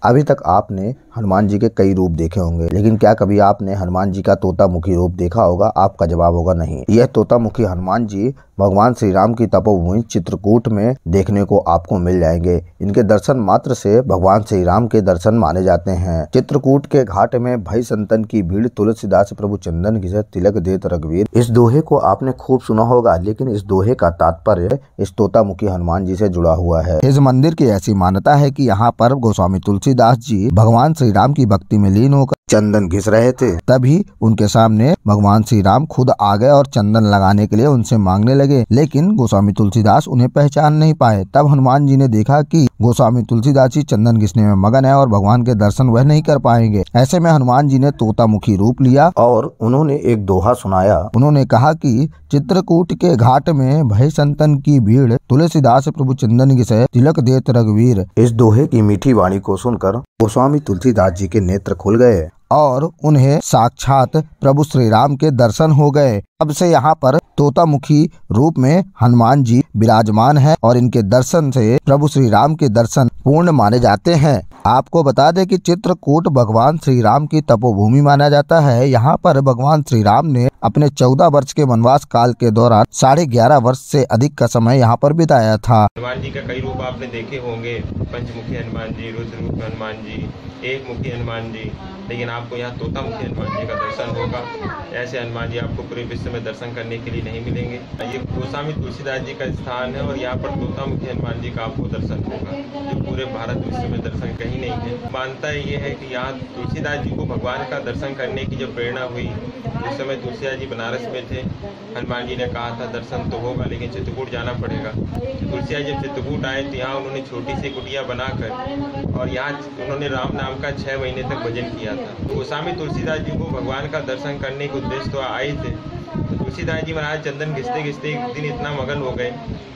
अभी तक आपने हनुमान जी के कई रूप देखे होंगे, लेकिन क्या कभी आपने हनुमान जी का तोतामुखी रूप देखा होगा? आपका जवाब होगा नहीं। यह तोतामुखी हनुमान जी भगवान श्री राम की तपोभूमि चित्रकूट में देखने को आपको मिल जाएंगे। इनके दर्शन मात्र से भगवान श्री राम के दर्शन माने जाते हैं। चित्रकूट के घाट में भई संतन की भीड़, तुलसीदास प्रभु चंदन घिसे तिलक देत रघुवीर। इस दोहे को आपने खूब सुना होगा, लेकिन इस दोहे का तात्पर्य इस तोतामुखी हनुमान जी से जुड़ा हुआ है। इस मंदिर की ऐसी मान्यता है कि यहाँ पर गोस्वामी तुलसीदास जी भगवान श्री राम की भक्ति में लीन होकर चंदन घिस रहे थे। तभी उनके सामने भगवान श्री राम खुद आ गए और चंदन लगाने के लिए उनसे मांगने लगे, लेकिन गोस्वामी तुलसीदास उन्हें पहचान नहीं पाए। तब हनुमान जी ने देखा कि गोस्वामी तुलसीदास जी चंदन घिसने में मगन है और भगवान के दर्शन वह नहीं कर पाएंगे। ऐसे में हनुमान जी ने तोतामुखी रूप लिया और उन्होंने एक दोहा सुनाया। उन्होंने कहा कि चित्रकूट के घाट में भय संतन की भीड़, तुलसीदास प्रभु चंदन घिसे तिलक देत रघुवीर। इस दोहे की मीठी वाणी को सुनकर गोस्वामी तुलसीदास जी के नेत्र खुल गए और उन्हें साक्षात प्रभु श्री राम के दर्शन हो गए। अब से यहाँ पर तोतामुखी रूप में हनुमान जी विराजमान है और इनके दर्शन से प्रभु श्री राम के दर्शन पूर्ण माने जाते हैं। आपको बता दें कि चित्रकूट भगवान श्री राम की तपोभूमि माना जाता है। यहाँ पर भगवान श्री राम ने अपने 14 वर्ष के वनवास काल के दौरान 11.5 वर्ष से अधिक का समय यहाँ पर बिताया था। हनुमान जी का कई रूप आपने देखे होंगे, पंचमुखी हनुमान जी, रुद्र रूप हनुमान जी, एक मुखी हनुमान जी, लेकिन आपको यहाँ तोतामुखी हनुमान जी का दर्शन होगा। ऐसे हनुमान जी आपको पूरे विश्व में दर्शन करने के लिए नहीं मिलेंगे। ये गोस्वामी तुलसीदास जी का स्थान है और यहाँ पर तोतामुखी हनुमान जी का आपको दर्शन होगा, जो पूरे भारत विश्व में दर्शन कहीं नहीं है। मानता ये है कि यहाँ तुलसीदास जी को भगवान का दर्शन करने की जो प्रेरणा हुई, उस समय तुलसीदास जी बनारस में थे। हनुमान जी ने कहा था दर्शन तो होगा लेकिन चित्रकूट जाना पड़ेगा। तुलसीदास जब चित्रकूट आए तो यहाँ उन्होंने छोटी सी कुटिया बनाकर और यहाँ उन्होंने राम नाम का 6 महीने तक भजन किया था। गोस्वामी तुलसीदास जी को भगवान का दर्शन करने के उद्देश्य तो आए थे। तो तुलसीदास जी महाराज चंदन घिसते घिसते एक दिन इतना मगन हो गए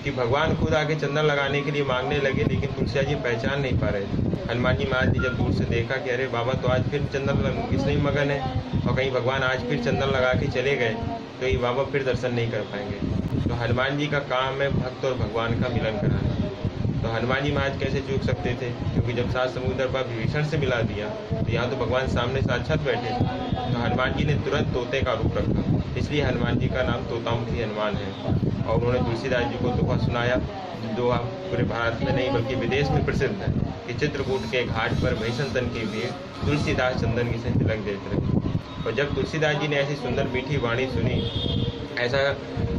कि भगवान खुद आके चंदन लगाने के लिए मांगने लगे, लेकिन तुलसीदास जी पहचान नहीं पा रहे थे। हनुमान जी महाराज ने जब दूर से देखा कि अरे बाबा तो आज फिर चंदन घिसने में मगन है और कहीं भगवान आज फिर चंदन लगा के चले गए तो ये बाबा फिर दर्शन नहीं कर पाएंगे। तो हनुमान जी का काम है भक्त और भगवान का मिलन कराना। तो हनुमान जी महाराज कैसे चूक सकते थे, क्योंकि जब 7 समुद्र पर विभीषण से मिला दिया तो यहाँ तो भगवान सामने साक्षात बैठे थे। तो हनुमान जी ने तुरंत तोते का रूप रखा, इसलिए हनुमान जी का नाम तोतामुखी हनुमान है। और उन्होंने तुलसीदास जी को दोहा सुनाया, जो आप पूरे भारत में नहीं बल्कि विदेश में प्रसिद्ध है कि चित्रकूट के घाट पर भई संतन की भीड़, तुलसीदास चंदन घिसे तिलक देत रघुवीर। और जब तुलसीदास जी ने ऐसी सुंदर मीठी वाणी सुनी, ऐसा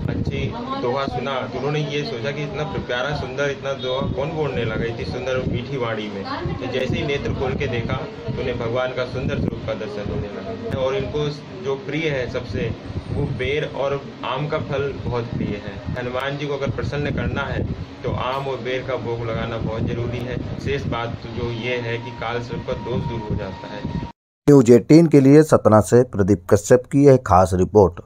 अच्छी दोहा सुना, तो उन्होंने ये सोचा कि इतना प्यारा सुंदर इतना दोहा कौन बोलने लगा इतनी सुंदर मीठी वाणी में। तो जैसे ही नेत्र खोल के देखा तो उन्हें भगवान का सुंदर स्वरूप का दर्शन होने लगा। और इनको जो प्रिय है सबसे, वो बेर और आम का फल बहुत प्रिय है। हनुमान जी को अगर प्रसन्न करना है तो आम और बेर का भोग लगाना बहुत जरूरी है। शेष बात जो ये है कि काल सर्प का दोष दूर हो जाता है। न्यूज़ 18 के लिए सतना से प्रदीप कश्यप की यह खास रिपोर्ट।